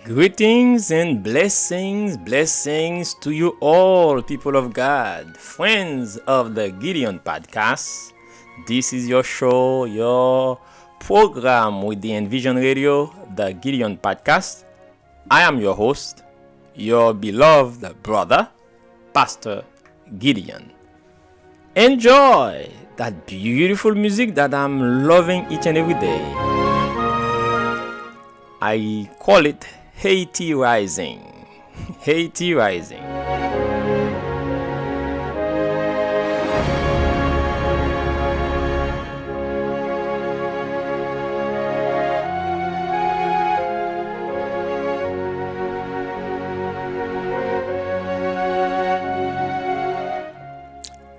Greetings and blessings to you all, people of God, friends of the Gideon Podcast. This is your show, your program with the Envision Radio, the Gideon Podcast. I am your host, your beloved brother, Pastor Gideon. Enjoy that beautiful music that I'm loving each and every day. I call it Haiti Rising. Haiti Rising.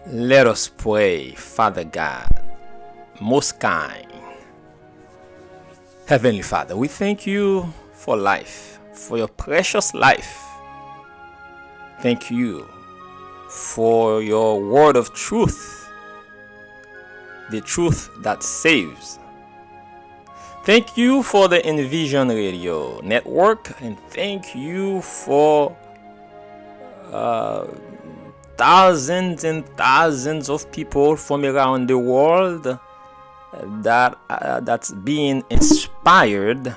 Let us pray. Father God, most kind, Heavenly Father, we thank you for life, for your precious life. Thank you for your word of truth, the truth that saves. Thank you for the Envision Radio Network, and thank you for thousands and thousands of people from around the world that's being inspired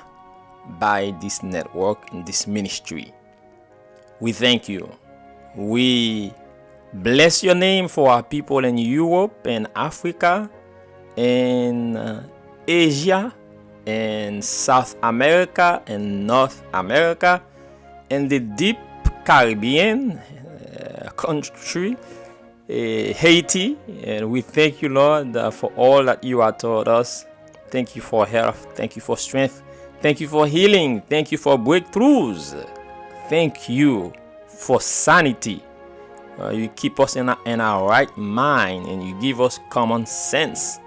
by this network and this ministry. We thank you. We bless your name for our people in Europe and Africa and Asia and South America and North America and the deep Caribbean country, Haiti. And we thank you, Lord, for all that you have taught us. Thank you for health. Thank you for strength. Thank you for healing. Thank you for breakthroughs. Thank you for sanity. You keep us in our right mind, and you give us common sense.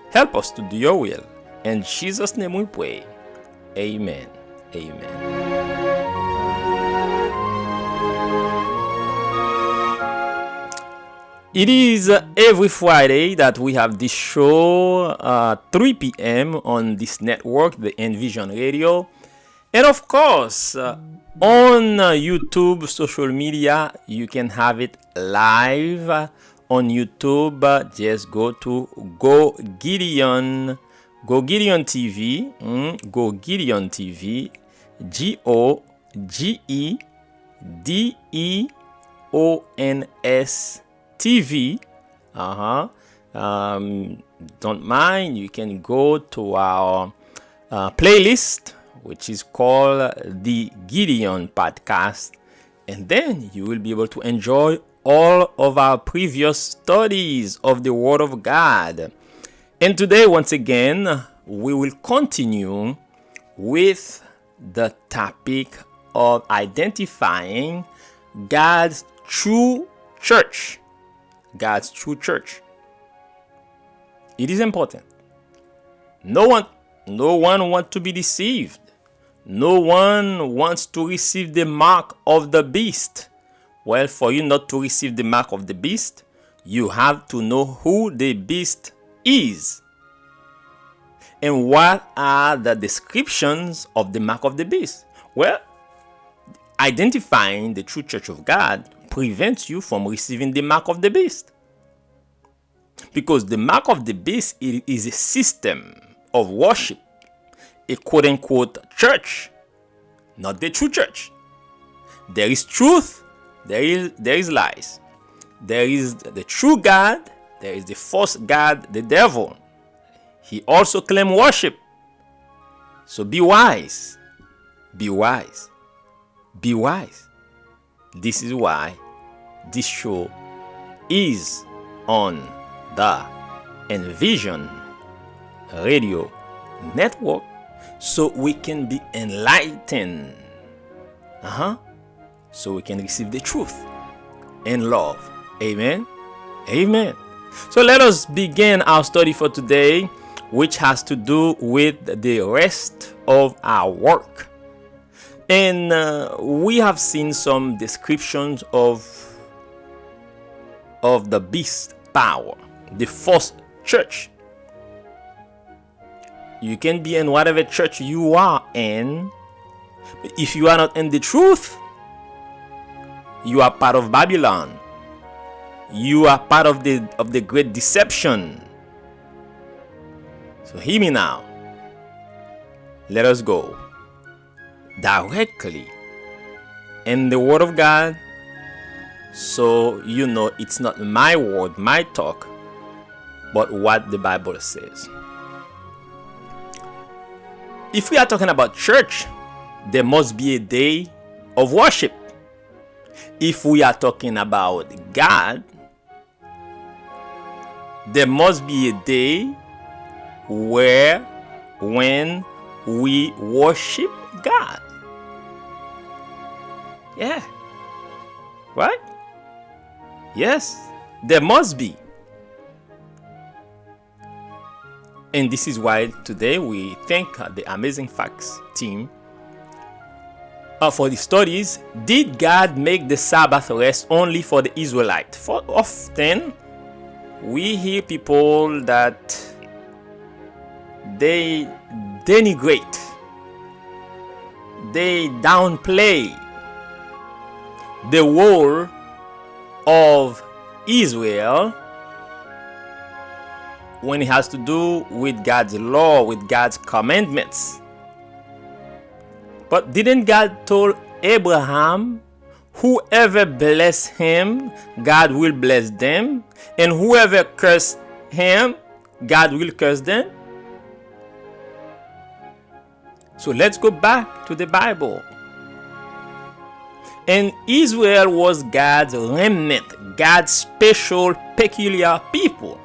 Help us to do your will. In Jesus' name we pray. Amen. Amen. It is every Friday that we have this show, 3 p.m. on this network, the Envision Radio. And of course, on YouTube, social media, you can have it live on YouTube. Just go to Go Gideon TV, Go Gideon TV, GOGEDEONS TV. Don't mind, you can go to our playlist, which is called the Gideon Podcast, and then you will be able to enjoy all of our previous studies of the Word of God. And today, once again, we will continue with the topic of identifying God's true church. God's true church. It is important. No one wants to be deceived. No one wants to receive the mark of the beast. Well, for you not to receive the mark of the beast, you have to know who the beast is. And what are the descriptions of the mark of the beast? Well, identifying the true church of God prevents you from receiving the mark of the beast. Because the mark of the beast is a system of worship, a quote-unquote church, not the true church. There is truth, there is lies. There is the true God, there is the false God, the devil. He also claims worship. So be wise. Be wise. Be wise. This is why this show is on the Envision Radio Network, so we can be enlightened. So we can receive the truth and love. Amen. Amen. So let us begin our study for today, which has to do with the rest of our work. And we have seen some descriptions of the beast power, the false church. You can be in whatever church you are in, But if you are not in the truth, you are part of Babylon. You are part of the great deception. So hear me now. Let us go directly in the Word of God, so you know it's not my word, my talk, but what the Bible says. If we are talking about church, there must be a day of worship. If we are talking about God, there must be a day when we worship God. Yeah. Right? Yes, there must be. And this is why today we thank the Amazing Facts team for the studies. Did God make the Sabbath rest only for the Israelites? For often we hear people that they denigrate, they downplay the role of Israel when it has to do with God's law, with God's commandments. But didn't God tell Abraham, whoever bless him, God will bless them, and whoever curse him, God will curse them? So let's go back to the Bible. And Israel was God's remnant, God's special, peculiar people.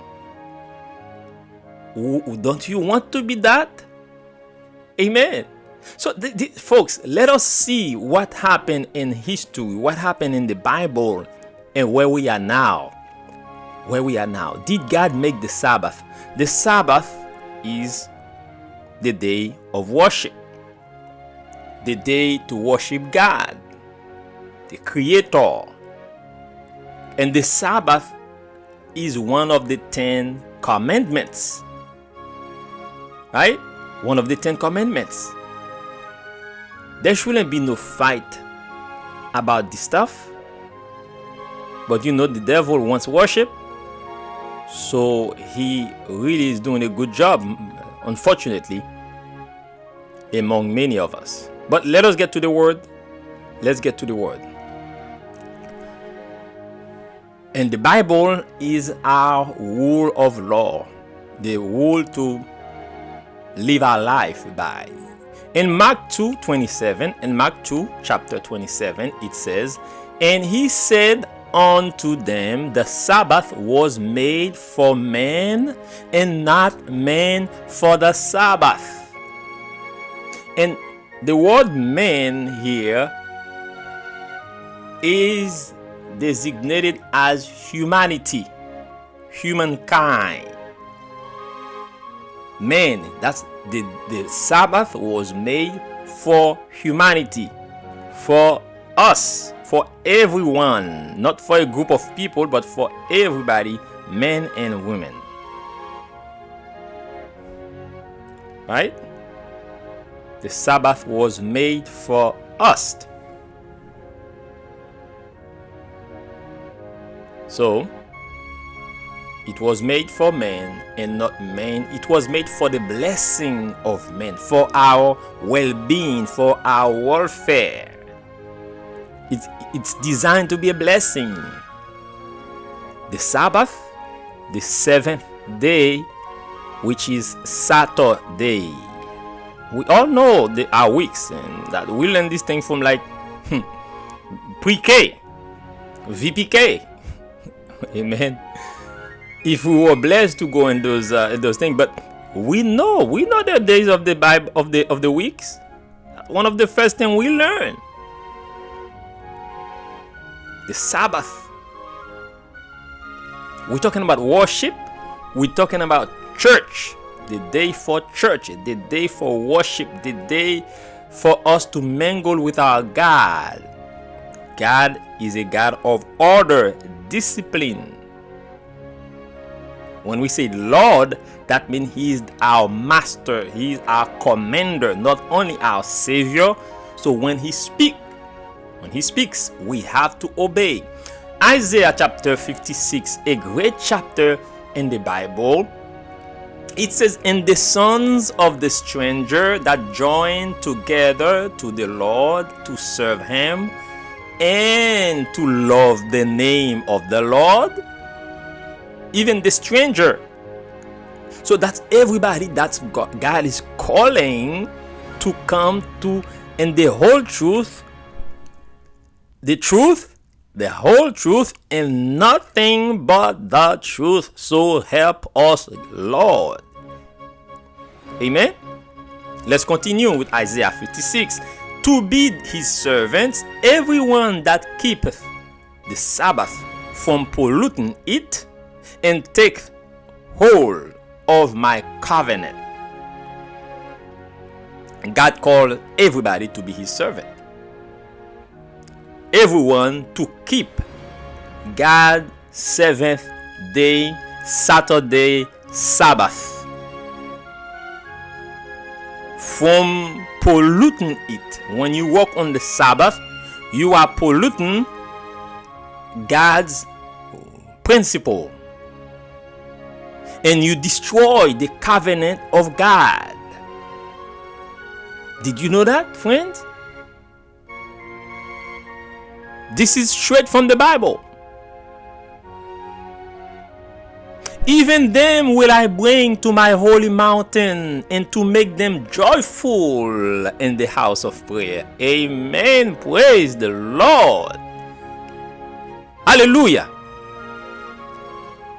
Don't you want to be that? Amen. So, folks, let us see what happened in history, what happened in the Bible, and where we are now. Where we are now. Did God make the Sabbath? The Sabbath is the day of worship, the day to worship God, the Creator. And the Sabbath is one of the 10 commandments. Right? One of the 10 commandments. There shouldn't be no fight about this stuff. But you know, the devil wants worship. So he really is doing a good job, unfortunately, among many of us. But let us get to the word. Let's get to the word. And the Bible is our rule of law, the rule to live our life by. In Mark 2:27, in Mark 2 chapter 27, it says, "And he said unto them, the Sabbath was made for man, and not man for the Sabbath." And the word man here is designated as humanity, humankind. Man, that's the Sabbath was made for humanity, for us, for everyone, not for a group of people, but for everybody, men and women. Right? The Sabbath was made for us. So, it was made for man and not man. It was made for the blessing of men, for our well-being, for our welfare. It's designed to be a blessing. The Sabbath, the seventh day, which is Saturday. We all know our weeks, and that we learn this thing from like pre-K, VPK. Amen. If we were blessed to go in those things, but we know the days of the Bible of the weeks. One of the first things we learn, the Sabbath. We're talking about worship. We're talking about church. The day for church, the day for worship, the day for us to mingle with our God. God is a God of order, discipline. When we say Lord, that means He is our master, He is our commander, not only our Savior. So when he speaks, we have to obey. Isaiah chapter 56, a great chapter in the Bible. It says, "And the sons of the stranger that join together to the Lord to serve him and to love the name of the Lord," even the stranger. So that's everybody that God is calling to come to, and the whole truth, the whole truth, and nothing but the truth. So help us, Lord. Amen. Let's continue with Isaiah 56. "To be his servants, everyone that keepeth the Sabbath from polluting it, and take hold of my covenant." God called everybody to be his servant. Everyone to keep God's seventh day, Saturday, Sabbath, from polluting it. When you walk on the Sabbath, you are polluting God's principle, and you destroy the covenant of God. Did you know that, friends? This is straight from the Bible. "Even them will I bring to my holy mountain, and to make them joyful in the house of prayer." Amen. Praise the Lord. Hallelujah.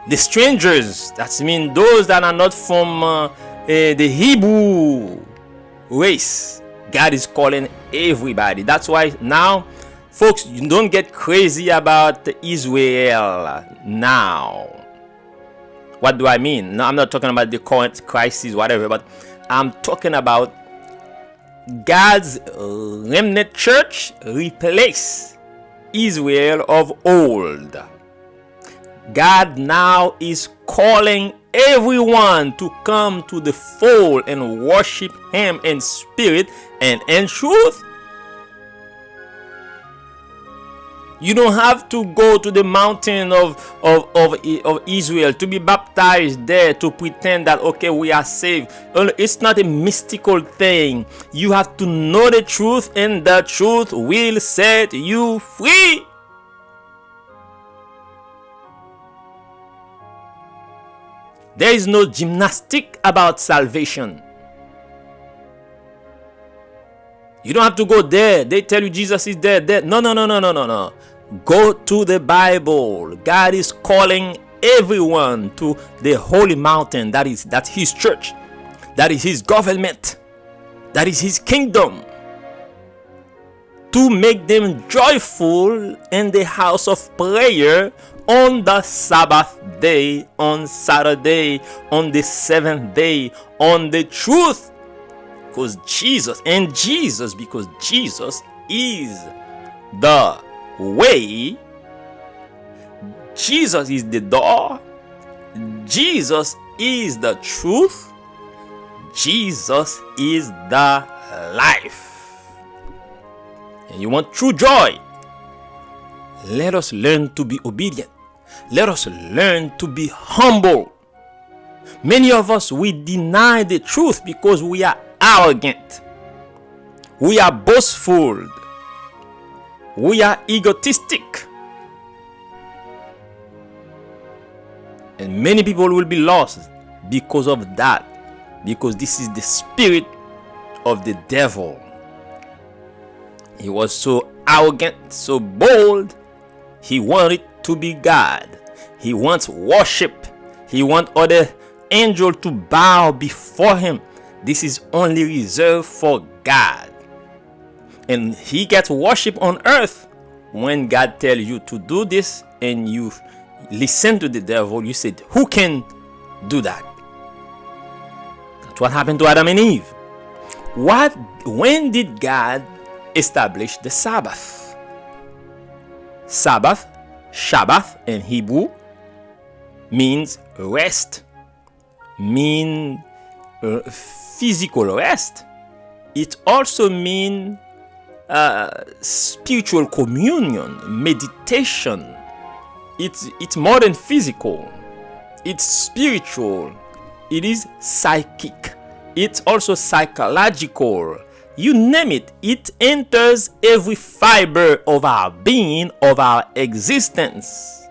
The strangers, that means those that are not from the Hebrew race, God is calling everybody. That's why now, folks, you don't get crazy about Israel now. What do I mean? No, I'm not talking about the current crisis, whatever, but I'm talking about God's remnant church replace Israel of old. God now is calling everyone to come to the fold and worship him in spirit and in truth. You don't have to go to the mountain of Israel to be baptized there to pretend that, okay, we are saved. It's not a mystical thing. You have to know the truth, and the truth will set you free. There is no gymnastic about salvation. You don't have to go there. They tell you Jesus is there. No. Go to the Bible. God is calling everyone to the holy mountain. That's his church. That is his government. That is his kingdom. To make them joyful in the house of prayer on the Sabbath day, on Saturday, on the seventh day, on the truth. Because Jesus is the way, Jesus is the door, Jesus is the truth, Jesus is the life. And you want true joy? Let us learn to be obedient. Let us learn to be humble. Many of us, we deny the truth because we are arrogant. We are boastful. We are egotistic. And many people will be lost because of that. Because this is the spirit of the devil. He was so arrogant, so bold. He wanted to be God. He wants worship. He wants other angels to bow before him. This is only reserved for God. And he gets worship on earth. When God tells you to do this and you listen to the devil, you said, who can do that? That's what happened to Adam and Eve. When did God establish the Sabbath? Sabbath, Shabbath in Hebrew, means rest, means physical rest. It also means spiritual communion, meditation. It's more than physical. It's spiritual. It is psychic. It's also psychological. You name it, it enters every fiber of our being, of our existence.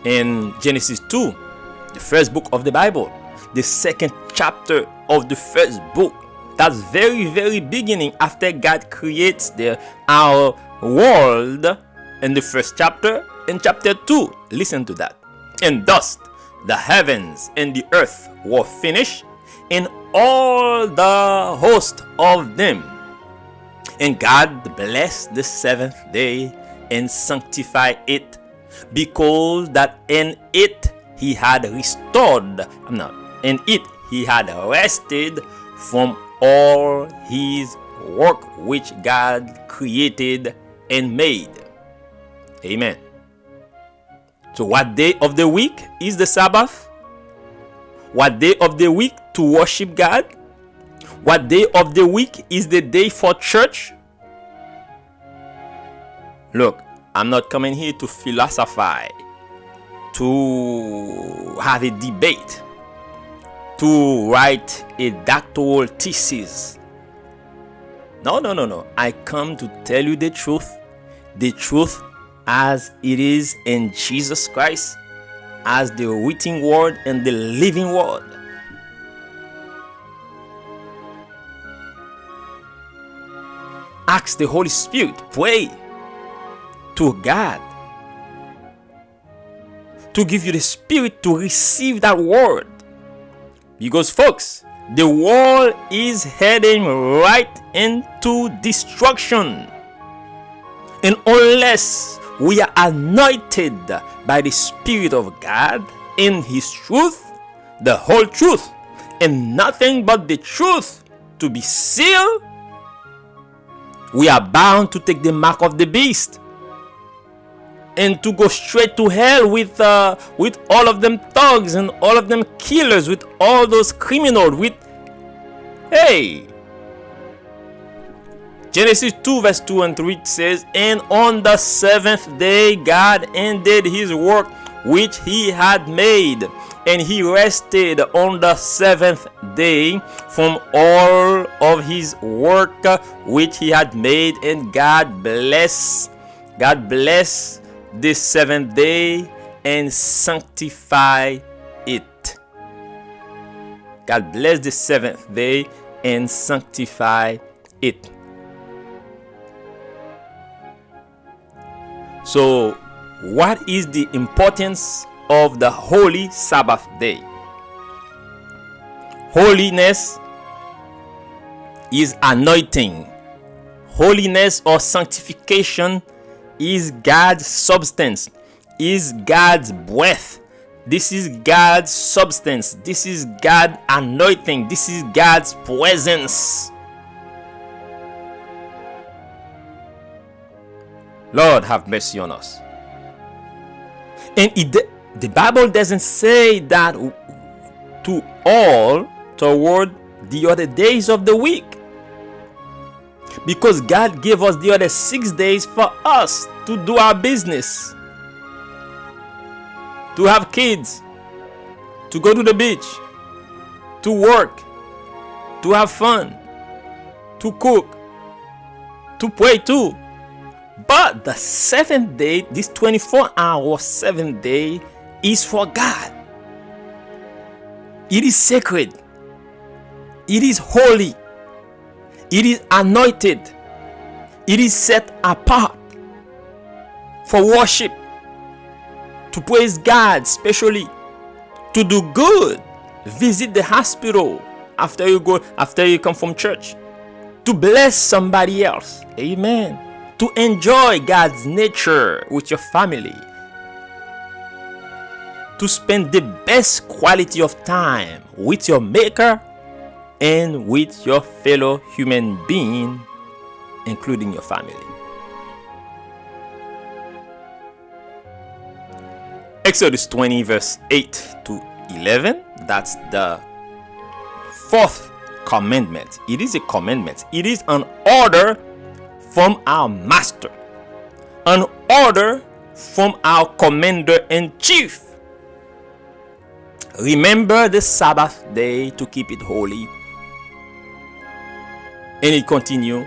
In Genesis 2, the first book of the Bible, the second chapter of the first book, that's very beginning after God creates our world. In the first chapter, in chapter 2, listen to that. And thus the heavens and the earth were finished, and all the host of them. And God blessed the seventh day and sanctified it, because that in it he had restored, in it he had rested from all his work which God created and made. Amen. So what day of the week is the Sabbath? What day of the week to worship God? What day of the week is the day for church? Look, I'm not coming here to philosophize, to have a debate, to write a doctoral thesis. No. I come to tell you the truth as it is in Jesus Christ, as the written word and the living word. Ask the Holy Spirit, pray to God to give you the Spirit to receive that word. Because folks, the world is heading right into destruction. And unless we are anointed by the Spirit of God in His truth, the whole truth, and nothing but the truth to be sealed, we are bound to take the mark of the beast and to go straight to hell with all of them thugs and all of them killers, with all those criminals, Genesis 2 verse 2 and 3 says, and on the seventh day God ended his work which he had made, and he rested on the seventh day from all of his work which he had made. And God blessed this seventh day and sanctify it. God bless the seventh day and sanctify it. So, what is the importance of the Holy Sabbath day? Holiness is anointing. Holiness or sanctification is God's substance, is God's breath. This is God's substance. This is God's anointing. This is God's presence. Lord, have mercy on us. And the Bible doesn't say that to all toward the other days of the week, because God gave us the other 6 days for us to do our business, to have kids, to go to the beach, to work, to have fun, to cook, to pray too. But the seventh day, this 24-hour seventh day, is for God. It is sacred. It is holy. It is anointed. It is set apart for worship, to praise God, especially to do good, visit the hospital after you come from church, to bless somebody else. Amen. To enjoy God's nature with your family, to spend the best quality of time with your Maker and with your fellow human being, including your family. Exodus 20 verse 8 to 11, that's the fourth commandment. It is a commandment. It is an order from our master, an order from our commander-in-chief. Remember the Sabbath day to keep it holy. And it continues,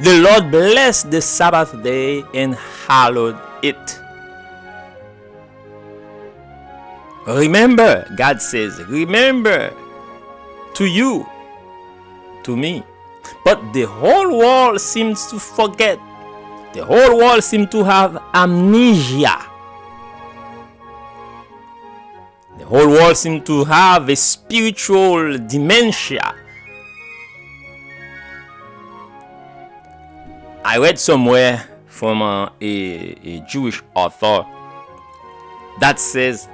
the Lord blessed the Sabbath day and hallowed it. Remember, God says, remember, to you, to me. But the whole world seems to forget. The whole world seems to have amnesia. The whole world seems to have a spiritual dementia. I read somewhere from a Jewish author that says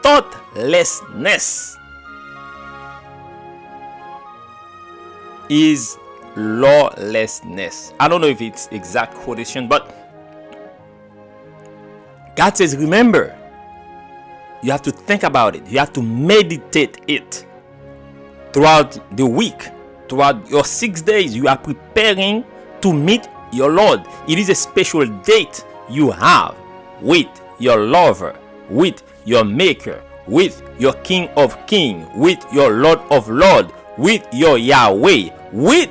thoughtlessness is lawlessness. I don't know if it's exact quotation, but God says, remember, you have to think about it. You have to meditate it throughout the week. Throughout your 6 days, you are preparing to meet your Lord. It is a special date you have with your lover, with your maker, with your King of Kings, with your Lord of Lords, with your Yahweh, with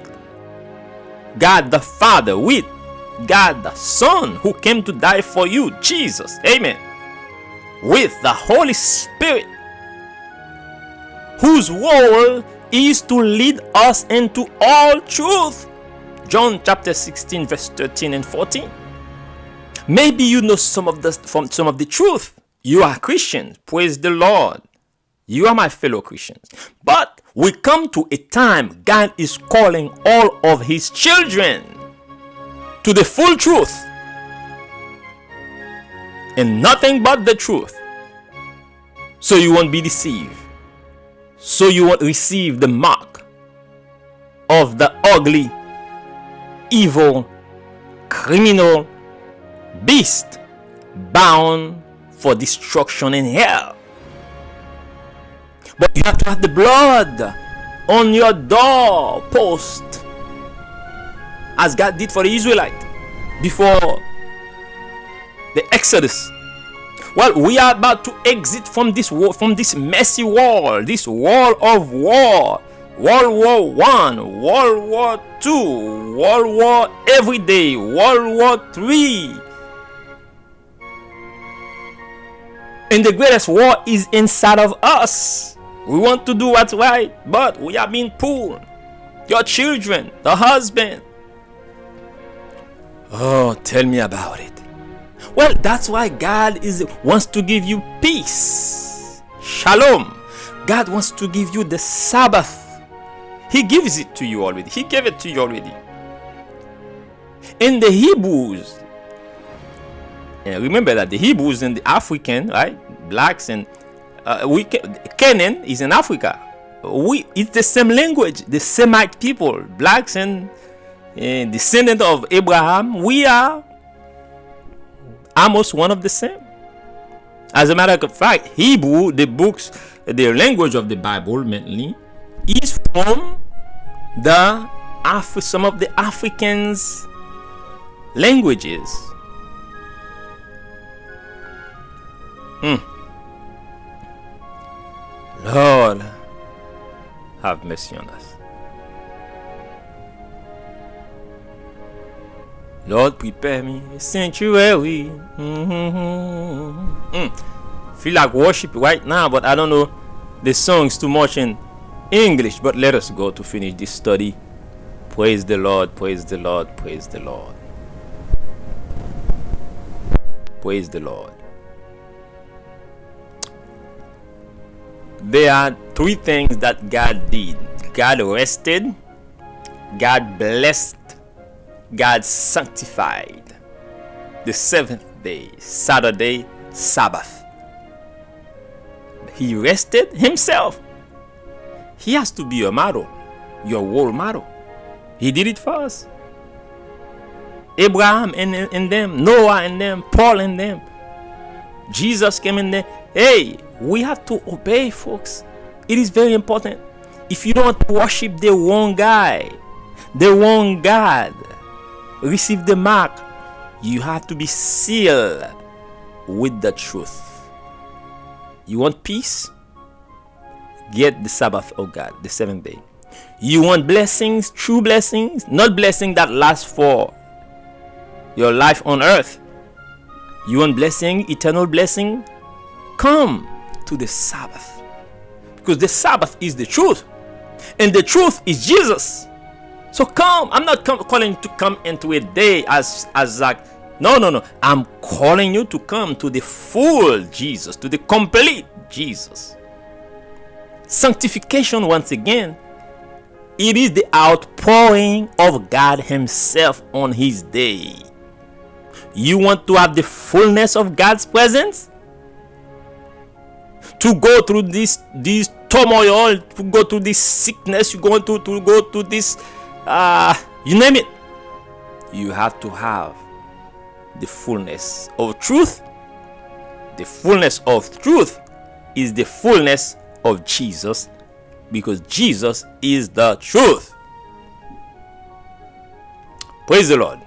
God the Father, with God the Son who came to die for you, Jesus. Amen. With the Holy Spirit, whose role is to lead us into all truth. John chapter 16 verse 13 and 14. Maybe you know some of the truth. You are Christians. Praise the Lord. You are my fellow Christians. But we come to a time God is calling all of his children to the full truth and nothing but the truth, so you won't be deceived, so you won't receive the mark of the ugly, evil, criminal beast bound for destruction in hell. But you have to have the blood on your doorpost, as God did for the Israelites before the Exodus. Well, we are about to exit from this war, from this messy wall, this wall of war. World War One, World War Two, World War every day, World War Three. And the greatest war is inside of us. We want to do what's right, but we are being pulled. Your children, the husband. Oh, tell me about it. Well, that's why God wants to give you peace. Shalom. God wants to give you the Sabbath. He gives it to you already. He gave it to you already. In the Hebrews, and remember that the Hebrews and the African, right, blacks and Canaan is in Africa. It's the same language, the Semite people, blacks and descendant of Abraham. We are almost one of the same. As a matter of fact, Hebrew, the books, the language of the Bible mainly, is from some of the Africans' languages. Lord, have mercy on us. Lord, prepare me a sanctuary. Feel like worship right now, but I don't know the songs too much in English. But let us go to finish this study. Praise the Lord, praise the Lord, praise the Lord. Praise the Lord. There are three things that God did. God rested, God blessed, God sanctified. The seventh day, Saturday, Sabbath. He rested himself. He has to be your model, your role model. He did it for us. Abraham and them, Noah and them, Paul and them. Jesus came in there. Hey, we have to obey, folks. It is very important. If you don't worship the wrong guy, the wrong God, receive the mark, you have to be sealed with the truth. You want peace? Get the Sabbath of God, the seventh day. You want blessings, true blessings, not blessings that last for your life on earth. You want blessing, eternal blessing? Come to the Sabbath. Because the Sabbath is the truth. And the truth is Jesus. So come. I'm not calling you to come into a day as like, no. I'm calling you to come to the full Jesus, to the complete Jesus. Sanctification, once again, it is the outpouring of God Himself on His day. You want to have the fullness of God's presence? To go through this turmoil, to go through this sickness, you going to go to this, you name it. You have to have the fullness of truth. The fullness of truth is the fullness of Jesus, because Jesus is the truth. Praise the Lord.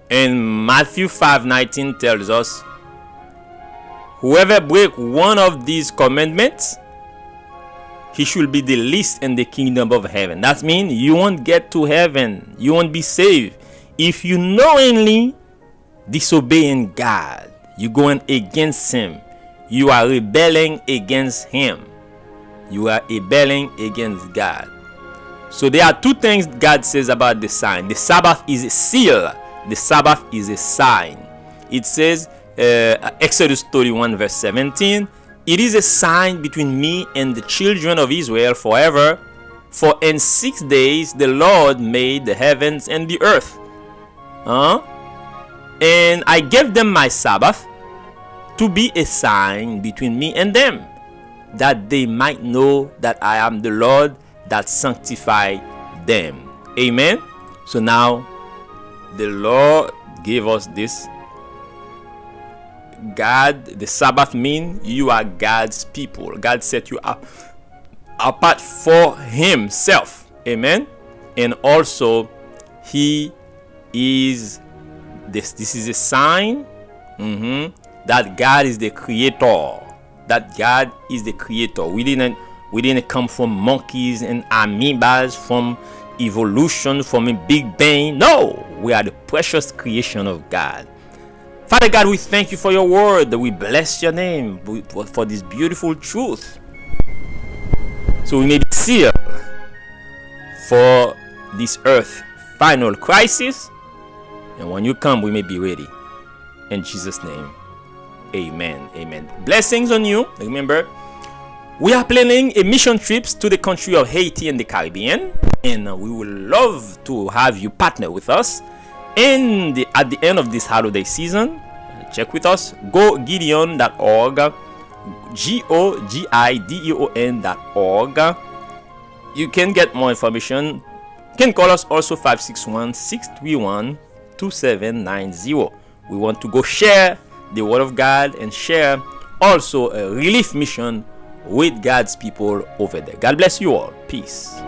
And Matthew 5:19 tells us, whoever break one of these commandments, he should be the least in the kingdom of heaven. That means you won't get to heaven, you won't be saved if you knowingly disobeying God. You going against Him. You are rebelling against Him. You are rebelling against God. So there are two things God says about the sign. The Sabbath is a seal. The Sabbath is a sign. It says, Exodus 31 verse 17, it is a sign between me and the children of Israel forever. For in 6 days the Lord made the heavens and the earth. And I gave them my Sabbath to be a sign between me and them, that they might know that I am the Lord that sanctify them. Amen. So now the Lord gave us this. God, the Sabbath means you are God's people. God set you up apart for Himself. Amen. And also He is this. This is a sign that God is the creator. That God is the creator. We didn't come from monkeys and amoebas, from evolution, from a big bang. No, we are the precious creation of God. Father God, we thank you for your word. We bless your name for this beautiful truth, so we may be sealed for this earth final crisis, and when you come, we may be ready. In Jesus' name, amen. Amen. Blessings on you. Remember, we are planning a mission trips to the country of Haiti and the Caribbean, and we would love to have you partner with us. And at the end of this holiday season, check with us. Go Gideon.org, GOGIDEON.org. You can get more information. You can call us also 561-631-2790. We want to go share the word of God and share also a relief mission with God's people over there. God bless you all. Peace.